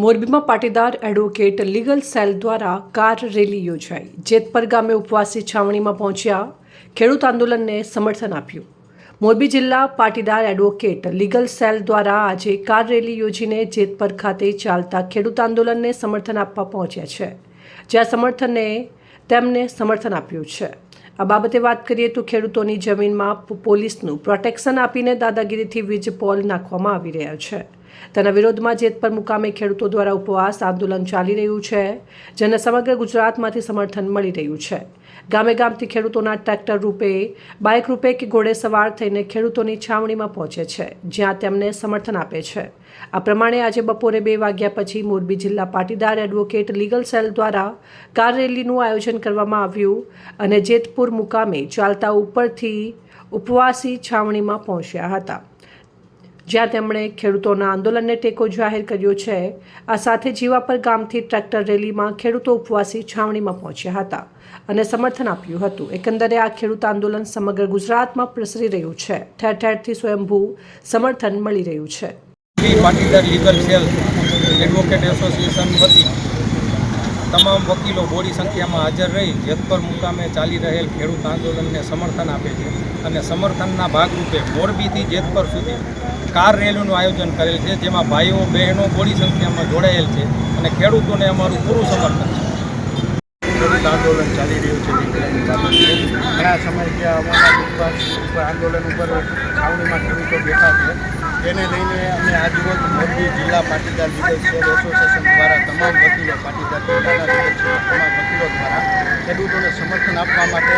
મોરબીમાં Patidar advocate legal cell દ્વારા car rally યોજાઈ। જેતપર ગામે ઉપવાસી છાવણીમાં પહોંચ્યા ખેડૂત આંદોલનને સમર્થન આપ્યું। મોરબી જિલ્લા પાટીદાર એડવોકેટ લીગલ સેલ દ્વારા આજે કાર રેલી યોજીને જેતપર ખાતે ચાલતા ખેડૂત આંદોલનને સમર્થન આપવા પહોંચ્યા છે, જ્યાં તેમને સમર્થન આપ્યું છે। આ બાબતે વાત કરીએ તો ખેડૂતોની જમીનમાં પોલીસનું પ્રોટેક્શન આપીને દાદાગીરીથી વીજ પોલ નાખવામાં આવી રહ્યા છે। તેના વિરોધમાં જેતપર મુકામે ખેડૂતો દ્વારા ઉપવાસ આંદોલન ચાલી રહ્યું છે, જેને સમગ્ર ગુજરાતમાંથી સમર્થન મળી રહ્યું છે। ગામે ગામથી ખેડૂતોના ટ્રેક્ટર રૂપે, બાઇક રૂપે કે ઘોડે સવાર થઈને ખેડૂતોની છાવણીમાં પહોંચે છે, જ્યાં તેમને સમર્થન આપે છે। આ પ્રમાણે આજે બપોરે 2 વાગ્યા પછી મોરબી જિલ્લા પાટીદાર એડવોકેટ લીગલ સેલ દ્વારા કાર રેલીનું આયોજન કરવામાં આવ્યું અને જેતપુર મુકામે ચાલતા ઉપરથી ઉપવાસી છાવણીમાં પહોંચ્યા હતા, જ્યાં તેમણે ખેડૂતોના આંદોલનને ટેકો જાહેર કર્યો છે। આ સાથે જીવાપર ગામથી ટ્રેક્ટર રેલીમાં ખેડૂતો ઉપવાસી છાવણીમાં પહોંચ્યા હતા અને સમર્થન આપ્યું હતું। એકંદરે આ ખેડૂત આંદોલન સમગ્ર ગુજરાતમાં પ્રસરી રહ્યું છે। ઠેર ઠેરથી સ્વયંભૂ સમર્થન મળી રહ્યું છે। Patidar legal cell advocate association વતી તમામ વકીલો બોડી સંખ્યામાં હાજર રહી જેતપર મુકામે ચાલી રહેલ ખેડૂત આંદોલનને સમર્થન આપે છે અને સમર્થનના ભાગરૂપે મોરબીથી જેતપર સુધી કાર રેલીનું આયોજન કરેલ છે, જેમાં ભાઈઓ બહેનો બોડી સંખ્યામાં જોડાયેલ છે અને ખેડૂતોને અમારું પૂરું સમર્થન છે। ખેડૂત આંદોલન ચાલી રહ્યું છે, ઘણા સમયથી અમારા ઉપવાસ આંદોલન ઉપર છાવણીમાં ખેડૂતો બેઠા છે, તેને લઈને અમે આજરોજ મોરબી જિલ્લા પાટીદાર લીગલ સેલ એસોસિએશન દ્વારા તમામ વકીલો પાટીદાર જિલ્લાના લીગલ સેલ તમામ વકીલો દ્વારા ખેડૂતોને સમર્થન આપવા માટે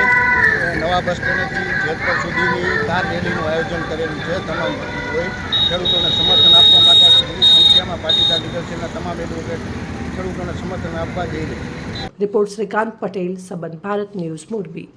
નવા બસ સ્ટેન્ડથી જેતપર સુધીની કાર રેલીનું આયોજન કરેલું છે। તમામ વકીલોએ ખેડૂતોને સમર્થન આપવા માટે મોટી સંખ્યામાં પાટીદાર લીગલ સેલના તમામ એડવોકેટ ખેડૂતોને સમર્થન આપવા જઈ રહ્યા છે। રિપોર્ટ શ્રીકાંત પટેલ, સંબંધ ભારત ન્યૂઝ, મોરબી।